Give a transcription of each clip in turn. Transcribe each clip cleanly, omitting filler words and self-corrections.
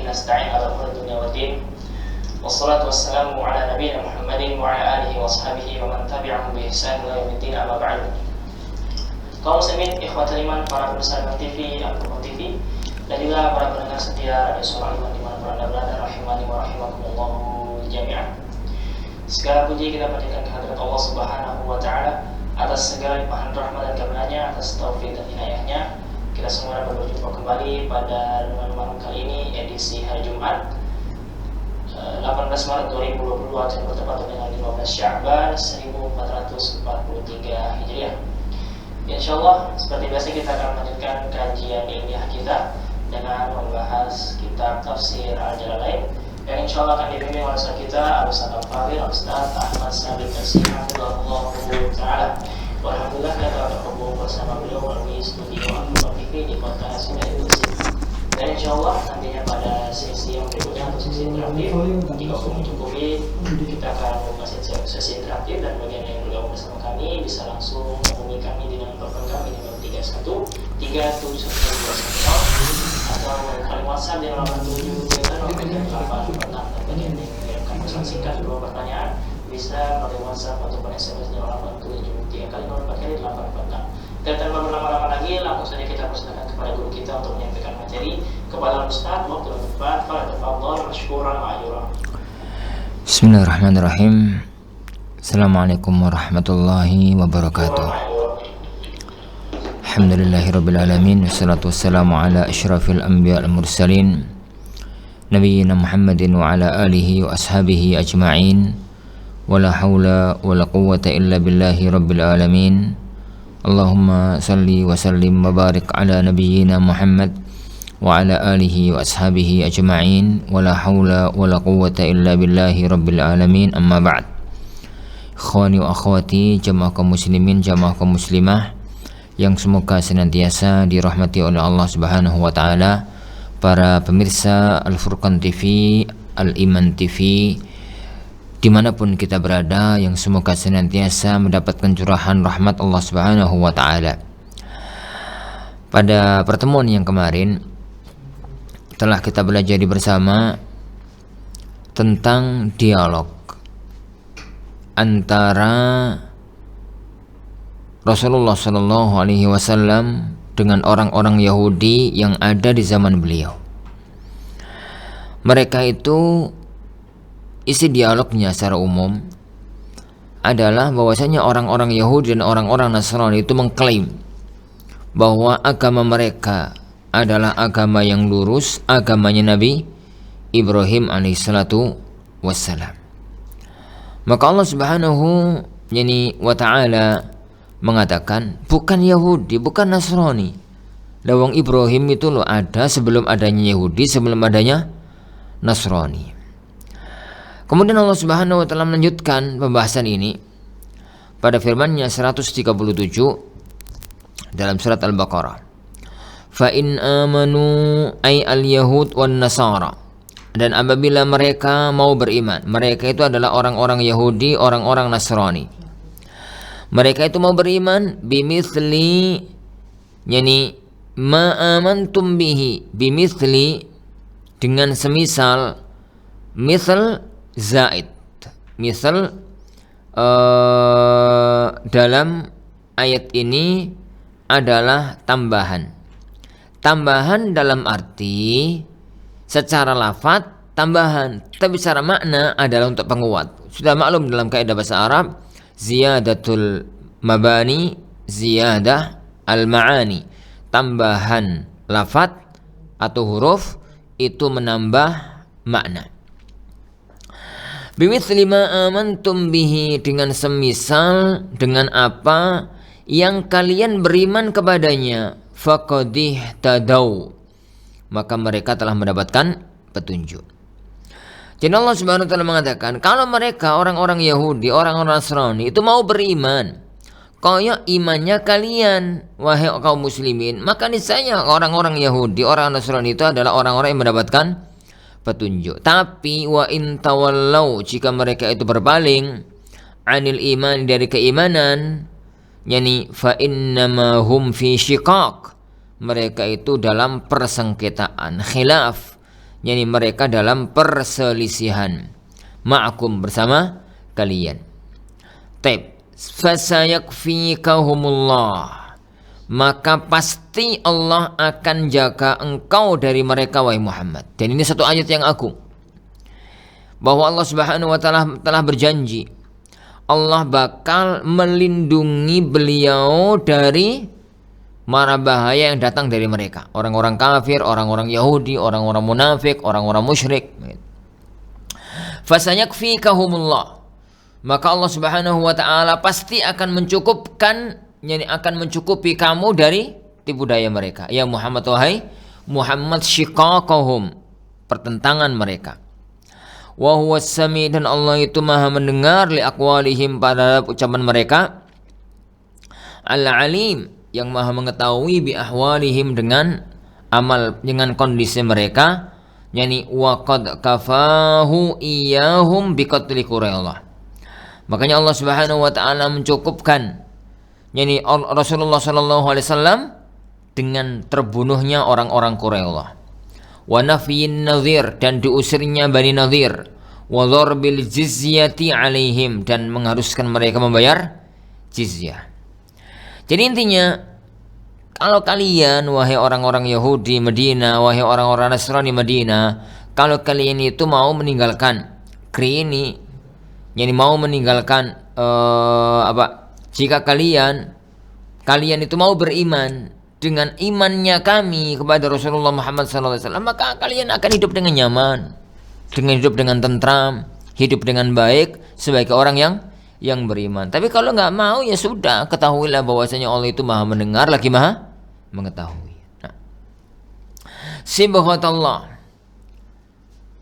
nasta'in ala umuri dunya waddin. Wassalatu wassalamu ala nabiyyina Muhammadin wa ala alihi wa sahbihi wa man tabi'ahum bi ihsan ila yaumiddin, amma ba'du. Kaum muslimin, ikhwatul iman, para pemirsa TV, Al-Quran TV, dan juga para pendengar setia Radio Suara Iman dimanapun Anda berada, rahimani wa rahimakumullahu jami'an. Segala puji kita panjatkan kehadirat Allah Subhanahu wa Ta'ala atas segala limpahan rahmat dan karunia-Nya, atas taufik dan inayahnya. Kita semua dapat berjumpa kembali pada renungan malam kali ini, edisi hari Jumat 18 Maret 2022 yang bertepatan dengan 15 Sya'ban 1443 Hijriah. Insyaallah seperti biasa kita akan melanjutkan kajian ilmiah kita dengan membahas kitab tafsir Al-Jalalain yang insyaallah akan dibimbing oleh ustaz kita Ustaz Al-Fadhil Ustaz Ahmad Sabit Hafizahullah Ta'ala. Alhamdulillah kita telah terhubung bersama beliau melalui studio Al-Quran TV di kota Sudah Indonesia. Dan insyaallah nantinya pada sesi yang berikutnya atau sesi interaktif, jika waktu mencukupi, kita akan membahas sesi interaktif, dan bagian yang bergabung bersama kami bisa langsung menghubungi kami di nomor telepon kami di nomor 31 371 atau melalui WhatsApp di 87 dan bagian yang mengirimkan pesan singkat berupa pertanyaan bisa melalui WhatsApp ataupun SMS di 87 3 kali 4 kali 846. Dan tanpa berlama-lama lagi, langsung saja kita persilakan kepada guru kita untuk menyampaikan materi. Kepada Ustaz, waktu dan tempat, falyatafadhal mashkuran ma'jura. Bismillahirrahmanirrahim. Assalamualaikum warahmatullahi wabarakatuh. Alhamdulillahirabbil alamin, wassalatu wassalamu ala asyrafil anbiya wal mursalin nabiyina Muhammadin wa ala alihi wa ashabihi ajma'in. Wala haula wala quwwata illa billahi rabbil alamin. Allahumma salli wa sallim wa barik ala nabiyyina Muhammad wa ala alihi wa ashabihi ajma'in. Wala haula wala quwwata illa billahi rabbil alamin, amma ba'd. Ikhwani wa akhwati, jamaah kaum muslimin, jamaah kaum muslimah yang semoga senantiasa dirahmati oleh Allah Subhanahu wa Ta'ala, para pemirsa Al-Furqan TV, Al-Iman TV, dimanapun kita berada, yang semoga senantiasa mendapatkan curahan rahmat Allah Subhanahu wa Ta'ala. Pada pertemuan yang kemarin telah kita belajar bersama tentang dialog antara Rasulullah Shallallahu Alaihi Wasallam dengan orang-orang Yahudi yang ada di zaman beliau. Mereka itu, isi dialognya secara umum adalah bahwasanya orang-orang Yahudi dan orang-orang Nasrani itu mengklaim bahwa agama mereka adalah agama yang lurus, agamanya Nabi Ibrahim alaihissalatu wassalam. Maka Allah Subhanahu wa Ta'ala mengatakan, bukan Yahudi, bukan Nasrani. Lawang Ibrahim itu loh ada sebelum adanya Yahudi, sebelum adanya Nasrani. Kemudian Allah Subhanahu wa Ta'ala melanjutkan pembahasan ini pada firman-Nya 137 dalam surat Al-Baqarah. Fa in amanu ay al-yahud wan nasara. Dan apabila mereka mau beriman, mereka itu adalah orang-orang Yahudi, orang-orang Nasrani. Mereka itu mau beriman bimithli, yani ma amantum bihi, bimithli dengan semisal, misal zaid, misal dalam ayat ini adalah tambahan. Tambahan dalam arti secara lafaz tambahan, tapi secara makna adalah untuk penguat. Sudah maklum dalam kaidah bahasa Arab, ziyadatul mabani ziyadah al-ma'ani. Tambahan lafaz atau huruf itu menambah makna. Bimithli ma amantum bihi, dengan semisal dengan apa yang kalian beriman kepadanya, faqadih tadau, maka mereka telah mendapatkan petunjuk. Jadi Allah Subhanahu wa Ta'ala mengatakan, kalau mereka orang-orang Yahudi, orang-orang Nasrani itu mau beriman kaya imannya kalian, wahai kaum muslimin, maka niscaya orang-orang Yahudi, orang Nasrani itu adalah orang-orang yang mendapatkan petunjuk. Tapi wa in tawallau, jika mereka itu berpaling, anil iman, dari keimanan, yani fa innama hum fi syiqaq, mereka itu dalam persengketaan, khilaf, yakni mereka dalam perselisihan ma'akum bersama kalian. Taib, fasayakfikahumullah, maka pasti Allah akan jaga engkau dari mereka wahai Muhammad. Dan ini satu ayat yang agung, bahwa Allah Subhanahu wa taala telah berjanji Allah bakal melindungi beliau dari mara bahaya yang datang dari mereka, orang-orang kafir, orang-orang Yahudi, orang-orang munafik, orang-orang musyrik. Fasayakfikahumullah, maka Allah Subhanahu wa taala pasti akan mencukupkan, yakni akan mencukupi kamu dari tipu daya mereka. Ya Muhammad, wahai Muhammad, syiqaqahum, pertentangan mereka. Wa huwas sami, dan Allah itu maha mendengar li aqwalihim, pada ucapan mereka. Al-alim, yang maha mengetahui bi ahwalihim, dengan amal, dengan kondisi mereka. Yani wa qad kafahu iyahum bi qatli Quraisy. Makanya Allah Subhanahu wa taala mencukupkan yani Rasulullah sallallahu alaihi wasallam dengan terbunuhnya orang-orang Quraisy. Wa nafyin nadhir, dan diusirnya Bani Nadhir. Wa dharbil jizyati alaihim, dan mengharuskan mereka membayar jizyah. Jadi intinya, kalau kalian wahai orang-orang Yahudi Madinah, wahai orang-orang Nasrani Madinah, kalau kalian itu mau meninggalkan ini, yani mau meninggalkan jika kalian itu mau beriman dengan imannya kami kepada Rasulullah Muhammad SAW, maka kalian akan hidup dengan nyaman, dengan hidup dengan tentram, hidup dengan baik sebagai orang yang beriman. Tapi kalau nggak mau, ya sudah, ketahuilah bahwasanya Allah itu maha mendengar lagi maha mengetahui. Nah, sibghatullah,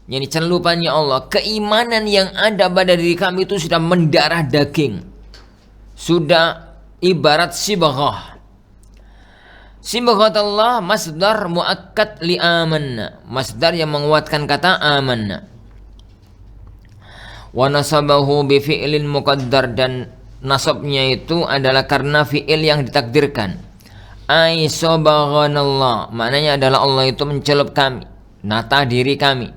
yani celupannya Allah, keimanan yang ada pada diri kami itu sudah mendarah daging, sudah ibarat sibghah. Sibghatullah masdar muakkad li amanna, masdar yang menguatkan kata amanna. Wa nasabahu bi fi'lin muqaddar, dan nasabnya itu adalah karena fi'il yang ditakdirkan. Ai sabaghanallah, maknanya adalah Allah itu mencelup kami, nata diri kami.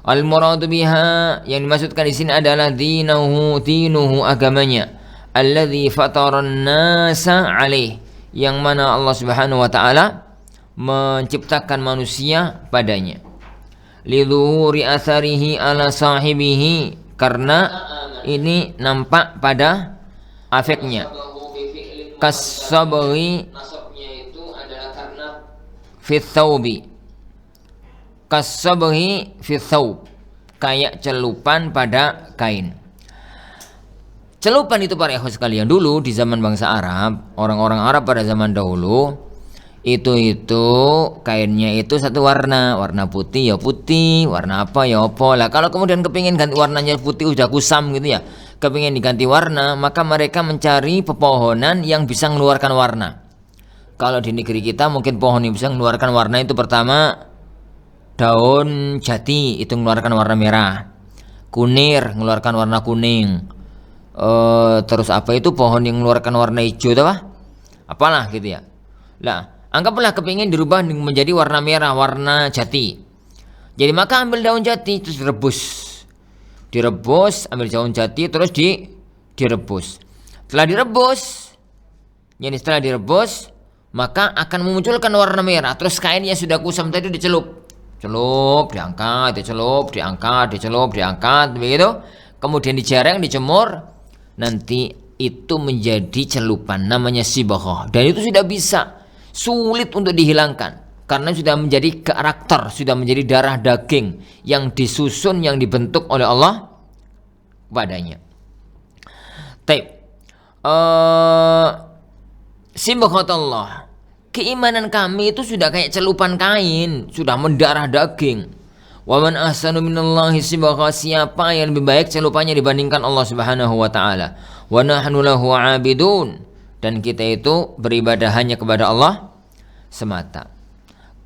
Al muradu biha, yang dimaksudkan di sini adalah dinuhu, agamanya. Alladzi fataran nasa alaih, yang mana Allah Subhanahu wa taala menciptakan manusia padanya. Lidzuhuri atharihi ala sahibihi, karena ini nampak pada efeknya. Kasabri fi thawbi, kasabri fi thawb, kayak celupan pada kain. Celupan itu para ikhwan sekalian, dulu di zaman bangsa Arab, orang-orang Arab pada zaman dahulu itu kainnya itu satu warna putih ya putih, warna apa ya apa lah. Kalau kemudian kepingin ganti warnanya putih, udah kusam gitu ya, kepingin diganti warna, maka mereka mencari pepohonan yang bisa mengeluarkan warna. Kalau di negeri kita mungkin pohon yang bisa mengeluarkan warna itu pertama daun jati, itu mengeluarkan warna merah. Kunir mengeluarkan warna kuning. Terus apa itu pohon yang mengeluarkan warna hijau itu apa? Apalah gitu ya. Lah, anggaplah kepingin dirubah menjadi warna merah, warna jati. Jadi maka ambil daun jati terus direbus, ambil daun jati terus direbus. Setelah direbus, maka akan memunculkan warna merah. Terus kain yang sudah kusam tadi dicelup, diangkat, begitu. Kemudian dijarang, dijemur, nanti itu menjadi celupan, namanya sibghah. Dan itu sudah bisa, sulit untuk dihilangkan, karena sudah menjadi karakter, sudah menjadi darah daging yang disusun, yang dibentuk oleh Allah padanya. Taib, sibghatullah, keimanan kami itu sudah kayak celupan kain, sudah mendarah daging. Wa man ahsanu minallahi sibgha, siapa yang lebih baik celupannya dibandingkan Allah Subhanahu wa taala. Wa nahnu lahu 'abidun, dan kita itu beribadah hanya kepada Allah semata.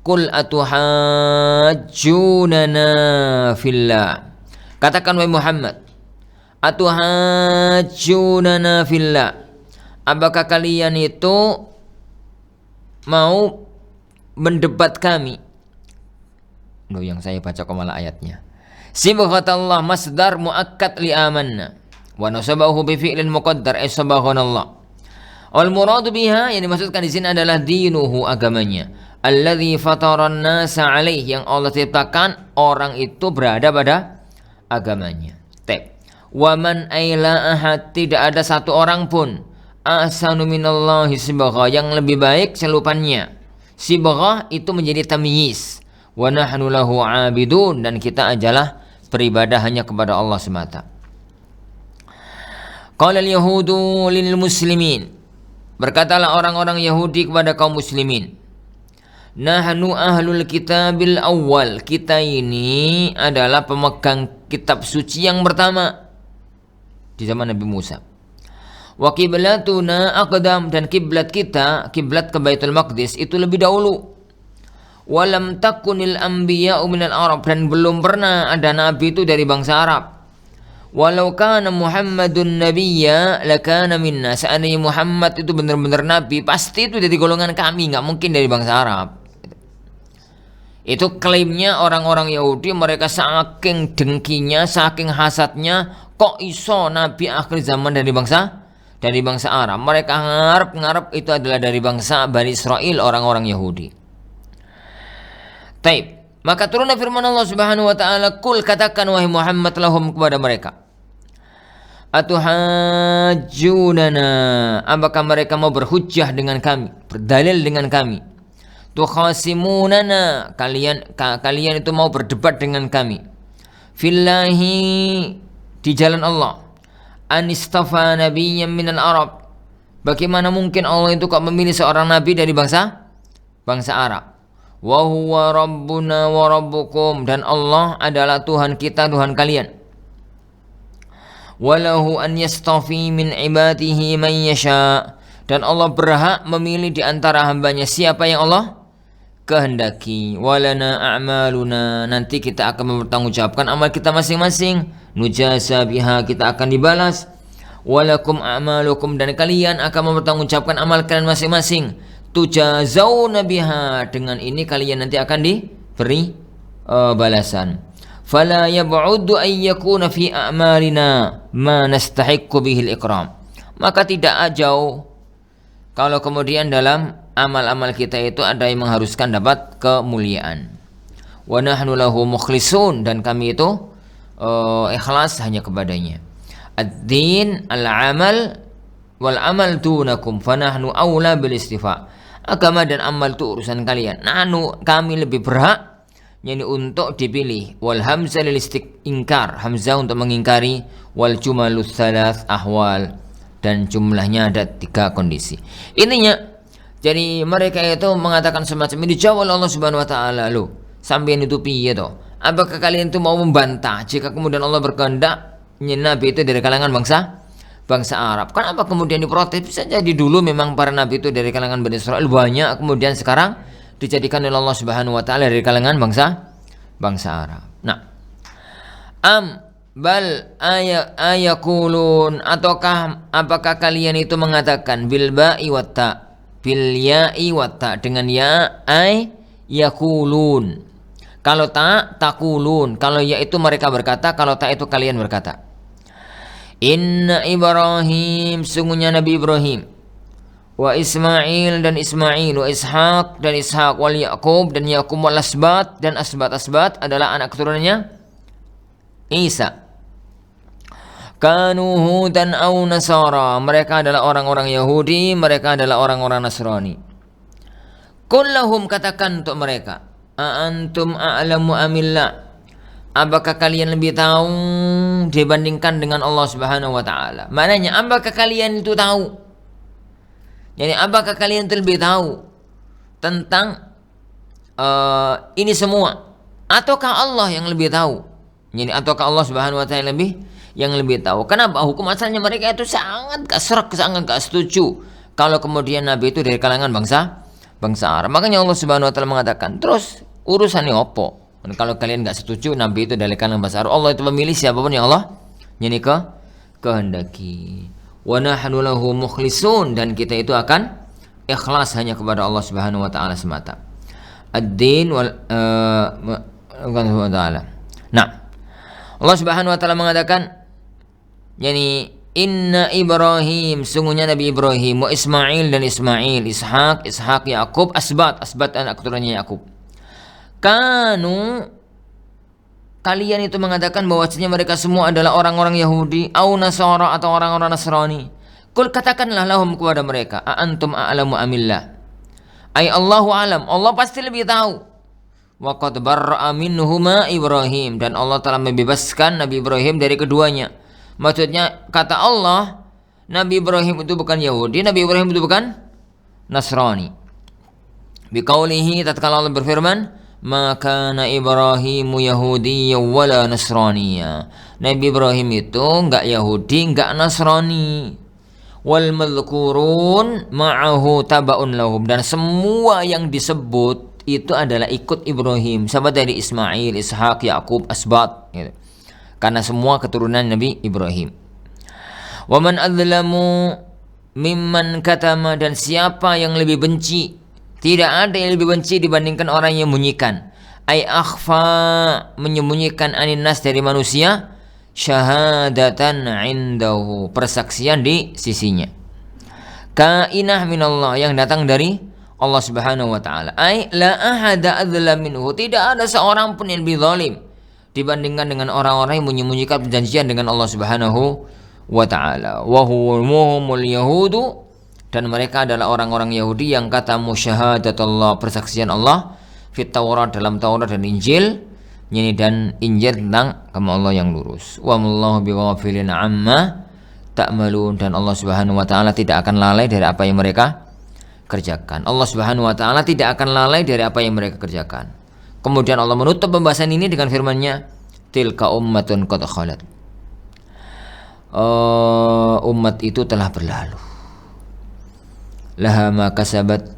Qul atuhajjunana fillah, katakan wahai Muhammad, atuhajjunana fillah, apakah kalian itu mau mendebat kami? Loh, yang saya baca kok malah ayatnya. Sibghatallah masdar muakkad li amanna wa nasabahu bi fi'lin muqaddar sabaghanallah. Wal muradu biha, yang dimaksudkan di sini adalah dinuhu, agamanya, alladzi fataran nasa alaih, yang Allah ciptakan orang itu berada pada agamanya. Wa man aila ahad, tidak ada satu orang pun ahsanu minallahi sibghah, yang lebih baik selupannya. Sibghah itu menjadi tamyiz. Wa nahnu lahu abidun, dan kita adalah beribadah hanya kepada Allah semata. Qala al-yahudu lil muslimin, berkatalah orang-orang Yahudi kepada kaum muslimin, nahnu ahlul kitabil awal, kita ini adalah pemegang kitab suci yang pertama di zaman Nabi Musa. Wa qiblatuna aqdam, dan kiblat kita, kiblat ke Baitul Maqdis itu lebih dahulu. Walam takunil anbiya'u minal Arab, dan belum pernah ada nabi itu dari bangsa Arab. Walau kana Muhammadun nabiyya lakana minna, seandainya Muhammad itu benar-benar nabi, pasti itu dari golongan kami, nggak mungkin dari bangsa Arab. Itu klaimnya orang-orang Yahudi. Mereka saking dengkinya, saking hasadnya, kok iso nabi akhir zaman dari bangsa Arab. Mereka ngarep itu adalah dari bangsa Bani Israel, orang-orang Yahudi. Taib. Maka turunlah firman Allah Subhanahu wa taala, "Qul," katakan wahai Muhammad, lahum, kepada mereka, "Atuhajjunana," apakah mereka mau berhujjah dengan kami, berdalil dengan kami? "Tukhasimunana," kalian itu mau berdebat dengan kami. "Fillahi," di jalan Allah. "Anistafa nabiyyan minal Arab," bagaimana mungkin Allah itu kok memilih seorang nabi dari bangsa Arab. "Wa huwa rabbuna wa rabbukum," dan Allah adalah Tuhan kita, Tuhan kalian. "Walahu an yastafi min ibadihi man yasha," dan Allah berhak memilih di antara hambanya siapa yang Allah kehendaki. "Walana a'maluna," nanti kita akan mempertanggungjawabkan amal kita masing-masing. "Nujasa biha," kita akan dibalas. "Walakum a'malukum," dan kalian akan mempertanggungjawabkan amal kalian masing-masing. "Tujazawna biha," dengan ini kalian nanti akan diberi balasan. "Fala yab'udu an yakuna fi a'malina ma nastahiqqu bihil ikram," maka tidak jauh kalau kemudian dalam amal-amal kita itu ada yang mengharuskan dapat kemuliaan. "Wa nahnu lahu mukhlisun," dan kami itu ikhlas hanya kepadanya. "Ad-din al-amal wal amal dunakum fanahnu aula bil istifa," agama dan amal itu urusan kalian. Nahnu, kami lebih berhak yakni untuk dipilih. Wal hamzah lil istinkar, hamzah untuk mengingkari. Wal jumalus thalath ahwal, dan jumlahnya ada 3 kondisi. Intinya, jadi mereka itu mengatakan semacam ini. Dijawab oleh Allah Subhanahu wa taala, "Loh, sampeyan itu piye toh? Apakah kalian itu mau membantah jika kemudian Allah berkehendak nabi itu dari kalangan bangsa Arab? Kenapa kemudian diprotes? Bisa jadi dulu memang para nabi itu dari kalangan Bani Israel banyak, kemudian sekarang dijadikan oleh Allah Subhanahu wa taala dari kalangan bangsa Arab. Nah, bal ayakulun, ataukah apakah kalian itu mengatakan bil ba'i wat ta, bil ya'i wat ta, dengan ya ay yakulun. Kalau ta takulun, kalau ya itu mereka berkata, kalau ta itu kalian berkata. "Inna Ibrahim," sungguhnya Nabi Ibrahim, "wa Ismail," dan Ismail, "wa Ishaq," dan Ishaq, "wal Yaqub," dan Yaqub, "wal Asbat," dan Asbat adalah anak keturunannya Isa. "Kanu hudan aw nasara," mereka adalah orang-orang Yahudi, mereka adalah orang-orang Nasrani. "Kullahum," katakan untuk mereka, "a antum a'lamu amillah," apakah kalian lebih tahu dibandingkan dengan Allah Subhanahu wa taala? Maknanya, apakah kalian itu tahu? Jadi apakah kalian itu lebih tahu tentang ini semua, ataukah Allah yang lebih tahu? Jadi ataukah Allah Subhanahu wa taala yang lebih tahu? Kenapa? Hukum asalnya mereka itu sangat gak serak, sangat gak setuju kalau kemudian nabi itu dari kalangan bangsa Arab. Makanya Allah Subhanahu wa taala mengatakan, terus urusannya opo? Dan kalau kalian gak setuju nabi itu dari kalangan bangsa Arab, Allah itu memilih siapapun yang Allah kehendaki. "Wa nahnu lahu mukhlisun," dan kita itu akan ikhlas hanya kepada Allah Subhanahu wa taala semata. "Ad-din wal Subhanahu wa taala. Nah, Allah Subhanahu wa taala mengatakan yani inna Ibrahim, sungguhnya Nabi Ibrahim, wa Ismail dan Ismail, Ishak, Yakub, asbat anak keturunannya Yakub. Kanu, kalian itu mengatakan bahwasanya mereka semua adalah orang-orang Yahudi, au Nasara atau orang-orang Nasrani. Kul, katakanlah lahum kepada mereka, a antum a'lamu amillah. Ai Allahu alam, Allah pasti lebih tahu. Wa qad barra'a minhuma Ibrahim, dan Allah telah membebaskan Nabi Ibrahim dari keduanya. Maksudnya kata Allah, Nabi Ibrahim itu bukan Yahudi, Nabi Ibrahim itu bukan Nasrani. Biqaulihi, tatkala Allah berfirman, ma kana Ibrahimu Yahudiyyan wala Nasraniyya. Nabi Ibrahim itu enggak Yahudi, enggak Nasrani. Wal madhkurun ma'ahu tabaun lahum, dan semua yang disebut itu adalah ikut Ibrahim, sama dari Ismail, Ishak, Yakub, asbat gitu. Karena semua keturunan Nabi Ibrahim. Wa man adzlamu mimman katama, dan siapa yang lebih benci, tidak ada yang lebih benci dibandingkan orang yang menyembunyikan, ai akhfa, menyembunyikan anin nas, dari manusia, syahadatan indahu, persaksian di sisinya, kainah minallah, yang datang dari Allah Subhanahu wa taala. Ai la ahada adzlam minhu, tidak ada seorang pun yang lebih zalim dibandingkan dengan orang-orang yang menyembunyikan perjanjian dengan Allah Subhanahu wa taala. Wa humul yahudu, dan mereka adalah orang-orang Yahudi yang kata musyahadatullah, persaksian Allah, fit Taurat, dalam Taurat dan Injil, ini dan Injil tentang agama Allah yang lurus. Wa mallahu bighafilin amma ta'malun, dan Allah Subhanahu wa taala tidak akan lalai dari apa yang mereka kerjakan. Allah Subhanahu wa taala tidak akan lalai dari apa yang mereka kerjakan. Kemudian Allah menutup pembahasan ini dengan firman-Nya, tilka ummatun qad khalat. Umat itu telah berlalu. Laha ma kasabat,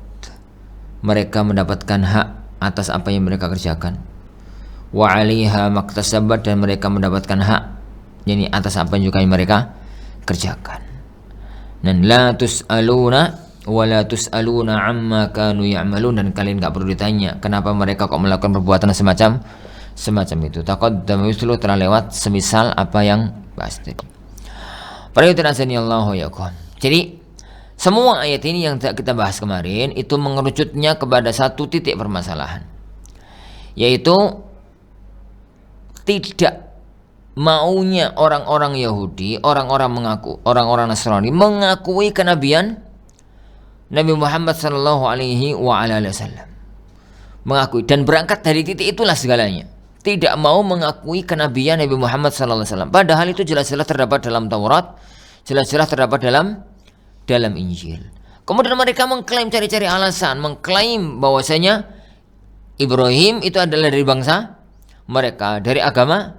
mereka mendapatkan hak atas apa yang mereka kerjakan. Wa 'alaiha maktasabat, dan mereka mendapatkan hak yakni atas apa yang juga mereka kerjakan. Dan la tus'aluna wala tus'aluna amma kanu ya'malun, dan kalian enggak perlu ditanya kenapa mereka kok melakukan perbuatan semacam itu. Taqaddama mislu, telah lewat semisal apa yang pasti. Para hadirin Allah yakum. Jadi semua ayat ini yang kita bahas kemarin itu mengerucutnya kepada satu titik permasalahan, yaitu tidak maunya orang-orang Yahudi, orang-orang Nasrani mengakui kenabian Nabi Muhammad sallallahu alaihi wasallam, mengakui dan berangkat dari titik itulah segalanya. Tidak mau mengakui kenabian Nabi Muhammad sallallahu alaihi wasallam, padahal itu jelas-jelas terdapat dalam Taurat, jelas-jelas terdapat dalam Injil. Kemudian mereka mengklaim, cari-cari alasan, mengklaim bahwasanya Ibrahim itu adalah dari bangsa mereka, dari agama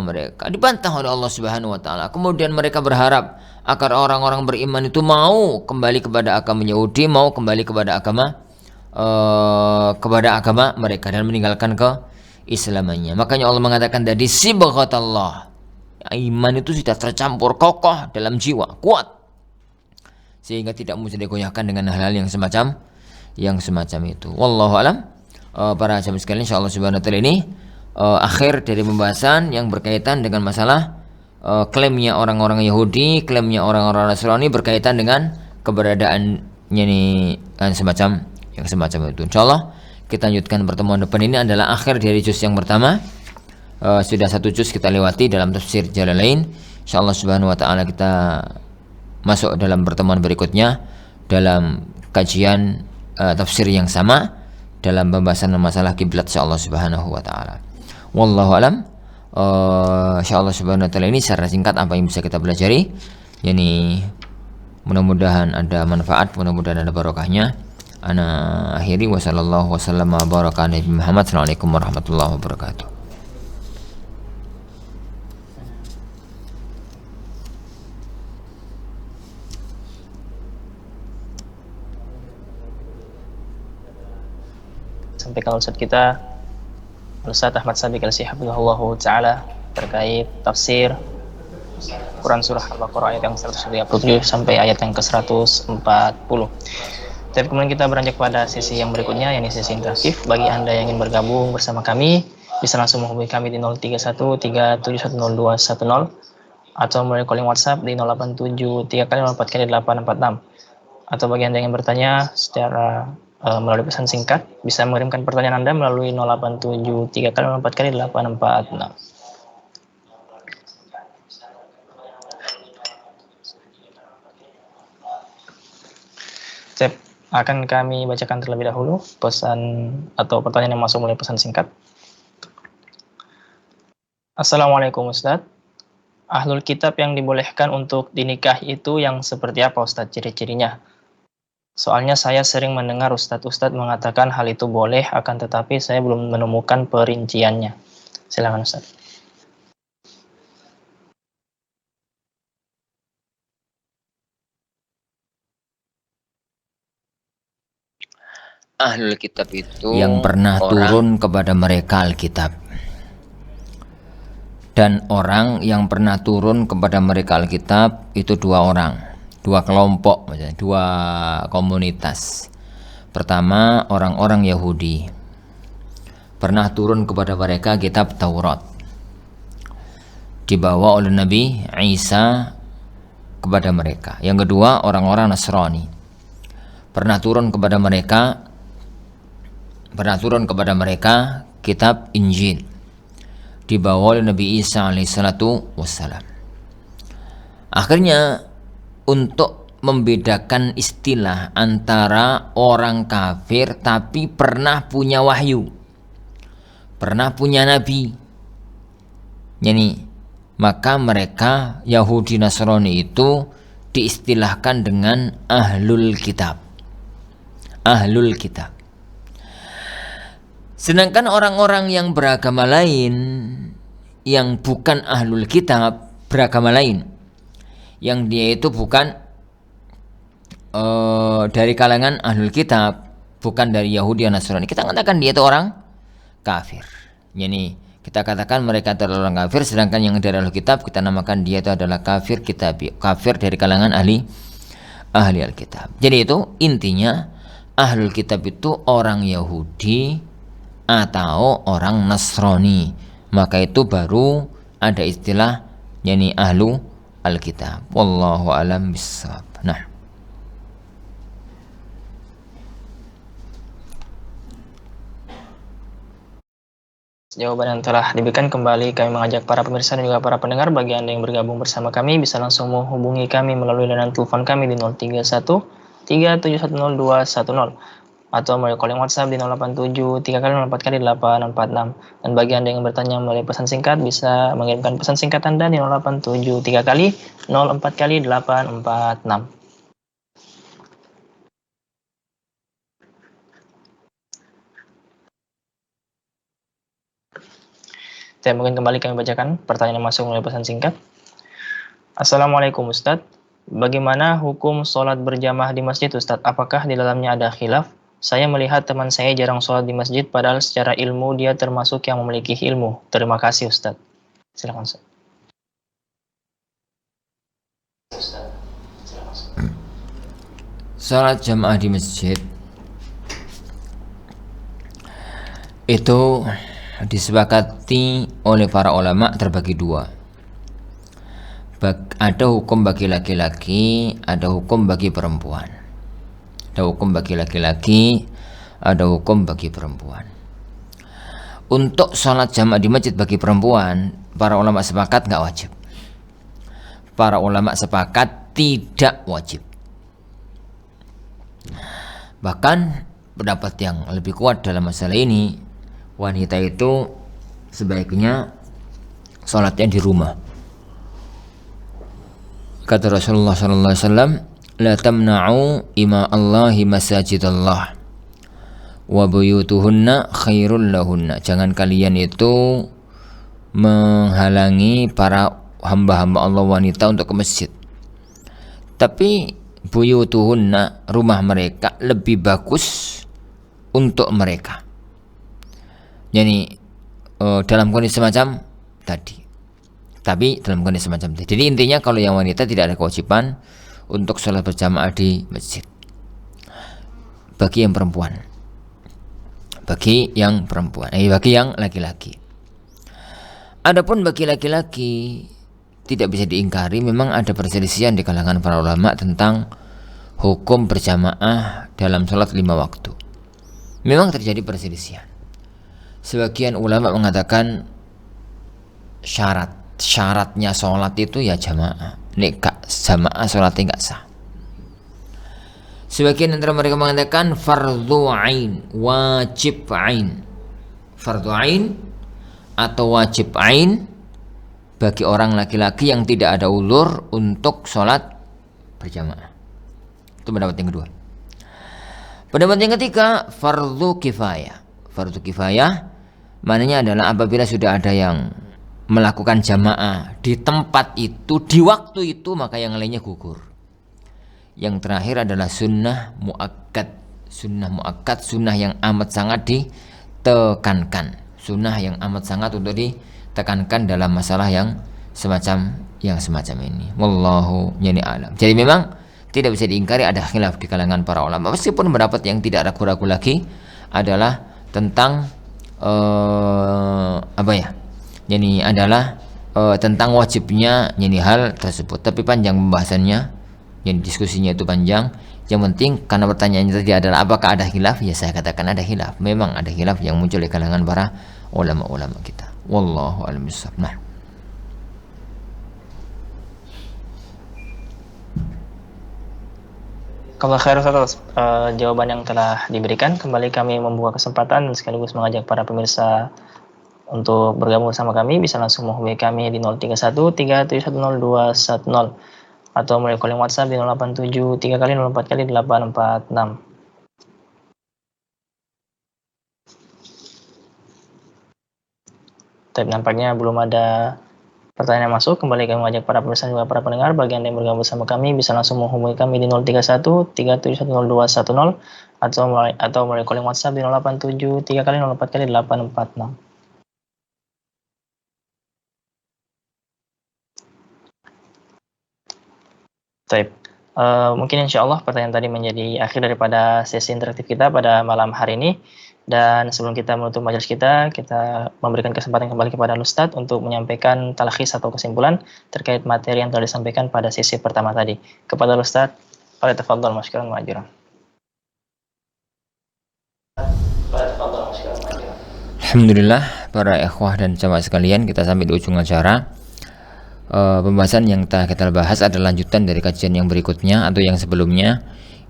mereka. Dibantah oleh Allah Subhanahu wa taala. Kemudian mereka berharap agar orang-orang beriman itu mau kembali kepada agama Yahudi, mau kembali kepada agama mereka dan meninggalkan keislamannya. Makanya Allah mengatakan tadi sibghatallah. Iman itu sudah tercampur kokoh dalam jiwa, kuat, sehingga tidak mudah digoyahkan dengan hal-hal yang semacam itu. Wallahu alam. Para jamaah sekalian, insyaallah Subhanahu wa taala ini akhir dari pembahasan yang berkaitan dengan masalah klaimnya orang-orang Yahudi, klaimnya orang-orang Nasrani berkaitan dengan keberadaannya ini semacam itu. Insyaallah kita lanjutkan pertemuan depan. Ini adalah akhir dari juz yang pertama. Sudah satu juz kita lewati dalam tafsir Jalalain. Insyaallah Subhanahu wa taala kita masuk dalam pertemuan berikutnya dalam kajian tafsir yang sama dalam pembahasan masalah kiblat insyaallah Subhanahu wa taala. Wallahu alam. Insyaallah Subhanahu wa taala ini secara singkat apa yang bisa kita pelajari. Yani mudah-mudahan ada manfaat, mudah-mudahan ada barokahnya. Ana akhiri wa sallallahu wasallam wa baraka Nabi Muhammad. Assalamualaikum warahmatullahi wabarakatuh. Sampaikan Ustaz kita, Ustaz Ahmad Sabiq Al-Sihafidhullah ta'ala, terkait tafsir Quran Surah Al-Baqarah ayat yang 137 sampai ayat yang ke-140. Tapi kemudian kita beranjak pada sesi yang berikutnya, yakni sesi interaktif. Bagi Anda yang ingin bergabung bersama kami, bisa langsung menghubungi kami di 0313710210 atau melalui calling WhatsApp di 0873 kali 04 kali 846. Atau bagi Anda yang bertanya secara melalui pesan singkat, bisa mengirimkan pertanyaan Anda melalui 0873 kali 04 kali 846. Akan kami bacakan terlebih dahulu pesan atau pertanyaan yang masuk melalui pesan singkat. Assalamualaikum Ustadz. Ahlul kitab yang dibolehkan untuk dinikahi itu yang seperti apa Ustadz ciri-cirinya? Soalnya saya sering mendengar Ustadz mengatakan hal itu boleh, akan tetapi saya belum menemukan perinciannya. Silakan Ustadz. Ahlul kitab itu yang pernah turun kepada mereka Alkitab, dan orang yang pernah turun kepada mereka Alkitab itu dua orang, dua kelompok, dua komunitas. Pertama, orang-orang Yahudi, pernah turun kepada mereka kitab Taurat, dibawa oleh Nabi Isa kepada mereka. Yang kedua, orang-orang Nasrani, pernah turun kepada mereka kitab Injil, dibawa oleh Nabi Isa alaihissalatu wassalam. Akhirnya, untuk membedakan istilah antara orang kafir tapi pernah punya wahyu, pernah punya nabi, maka mereka Yahudi Nasrani itu diistilahkan dengan ahlul kitab. Ahlul kitab. Sedangkan orang-orang yang beragama lain, yang bukan ahlul kitab, beragama lain, yang dia itu bukan dari kalangan ahlul kitab, bukan dari Yahudi dan Nasrani, kita katakan dia itu orang kafir. Jadi kita katakan mereka adalah orang kafir, sedangkan yang dari ahlul kitab kita namakan dia itu adalah kafir kitabi, kafir dari kalangan ahli Alkitab. Jadi itu intinya, ahlul kitab itu orang Yahudi atau orang Nasrani, maka itu baru ada istilah ahlu Alkitab. Wallahu a'lam bishawab. Nah, jawaban yang telah diberikan, kembali kami mengajak para pemirsa dan juga para pendengar, bagi Anda yang bergabung bersama kami bisa langsung menghubungi kami melalui layanan telepon kami di 031 3710210 atau melalui calling WhatsApp di 0873 kali 04 kali 846. Dan bagi Anda yang bertanya melalui pesan singkat, bisa mengirimkan pesan singkat Anda di 0873 kali 04 kali 846. Saya mungkin kembali kami bacakan pertanyaan yang masuk melalui pesan singkat. Assalamualaikum Ustadz, bagaimana hukum sholat berjamaah di masjid Ustadz? Apakah di dalamnya ada khilaf? Saya melihat teman saya jarang sholat di masjid, padahal secara ilmu dia termasuk yang memiliki ilmu. Terima kasih Ustadz. Silakan Ustadz. Sholat jamaah di masjid itu disepakati oleh para ulama terbagi dua. Ada hukum bagi laki-laki, ada hukum bagi perempuan. Ada hukum bagi laki-laki, ada hukum bagi perempuan. Untuk sholat jamaah di masjid bagi perempuan, para ulama sepakat nggak wajib. Para ulama sepakat tidak wajib. Bahkan pendapat yang lebih kuat dalam masalah ini, wanita itu sebaiknya sholatnya di rumah. Kata Rasulullah SAW, la tamna'u ima Allahi masajidallah wa buyutuhunna khairul lahunna. Jangan kalian itu menghalangi para hamba-hamba Allah wanita untuk ke masjid, tapi buyutuhunna, rumah mereka lebih bagus untuk mereka. Jadi dalam kondisi semacam tadi. Tapi dalam kondisi semacam tadi. Jadi intinya kalau yang wanita tidak ada kewajiban untuk sholat berjamaah di masjid. Bagi yang perempuan, bagi yang laki-laki. Adapun bagi laki-laki tidak bisa diingkari, memang ada perselisihan di kalangan para ulama tentang hukum berjamaah dalam sholat 5 waktu. Memang terjadi perselisihan. Sebagian ulama mengatakan syaratnya sholat itu ya jamaah. Nek gak jamaah sholatnya gak sah. Sebagian antara mereka mengatakan fardhu ain, wajib ain. Fardhu ain atau wajib ain bagi orang laki-laki yang tidak ada ulur untuk sholat berjamaah. Itu pendapat yang kedua. Pendapat yang ketiga, fardhu kifayah. Fardhu kifayah maknanya adalah apabila sudah ada yang melakukan jamaah di tempat itu, di waktu itu, maka yang lainnya gugur. Yang terakhir adalah sunnah muakkad. Sunnah muakkad, sunnah yang amat sangat ditekankan. Sunnah yang amat sangat untuk ditekankan dalam masalah yang semacam ini. Wallahu a'lam. Jadi memang tidak bisa diingkari ada khilaf di kalangan para ulama. Meskipun pendapat yang tidak ragu-ragu lagi adalah tentang tentang wajibnya hal tersebut. Tapi panjang pembahasannya, diskusinya itu panjang. Yang penting karena pertanyaannya tadi adalah apakah ada khilaf, ya saya katakan ada khilaf. Memang ada khilaf yang muncul di kalangan para ulama-ulama kita. Wallahu a'lam bishawab. Nah, kalau khair atas jawaban yang telah diberikan, kembali kami membuka kesempatan dan sekaligus mengajak para pemirsa untuk bergabung bersama kami. Bisa langsung menghubungi kami di 031 3710210 atau melalui calling WhatsApp di 087 3 kali 04 kali 846. Tapi nampaknya belum ada pertanyaan yang masuk. Kembali kami mengajak para pemirsa dan juga para pendengar, bagi Anda yang bergabung bersama kami bisa langsung menghubungi kami di 031 3710210 atau melalui calling WhatsApp di 087 3 kali 04 kali 846. Baik, mungkin insya Allah pertanyaan tadi menjadi akhir daripada sesi interaktif kita pada malam hari ini. Dan sebelum kita menutup majelis kita memberikan kesempatan kembali kepada Ustadz untuk menyampaikan talkhis atau kesimpulan terkait materi yang telah disampaikan pada sesi pertama tadi. Kepada Ustadz, falyatafadhal masykuran ma'juran. Alhamdulillah, para ikhwah dan jamaah sekalian, kita sampai di ujung acara. Pembahasan yang telah kita bahas adalah lanjutan dari kajian yang berikutnya atau yang sebelumnya.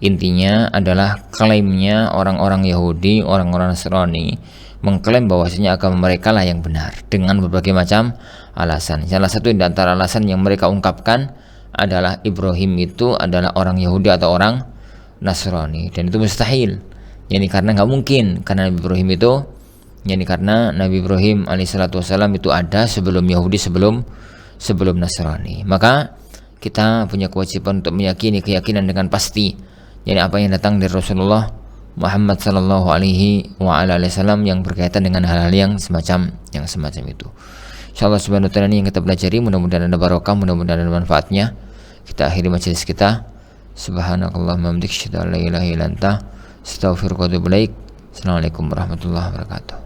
Intinya adalah klaimnya orang-orang Yahudi, orang-orang Nasrani mengklaim bahwasanya agama mereka lah yang benar dengan berbagai macam alasan. Salah satu di antara alasan yang mereka ungkapkan adalah Ibrahim itu adalah orang Yahudi atau orang Nasrani, dan itu mustahil. Yani karena nggak mungkin, karena Nabi Ibrahim itu, karena Nabi Ibrahim alaihissalam itu ada sebelum Yahudi, sebelum Nasrani. Maka kita punya kewajiban untuk meyakini keyakinan dengan pasti, apa yang datang dari Rasulullah Muhammad sallallahu alaihi wasallam yang berkaitan dengan hal-hal yang semacam itu. Insyaallah subhanahu wa ta'ala ini yang kita pelajari, mudah-mudahan ada barokah, mudah-mudahan ada manfaatnya. Kita akhiri majelis kita. Subhanakallahumma wa bihamdika asyhadu an la ilaha illa anta astaghfiruka wa atubu ilaik. Assalamualaikum warahmatullahi wabarakatuh.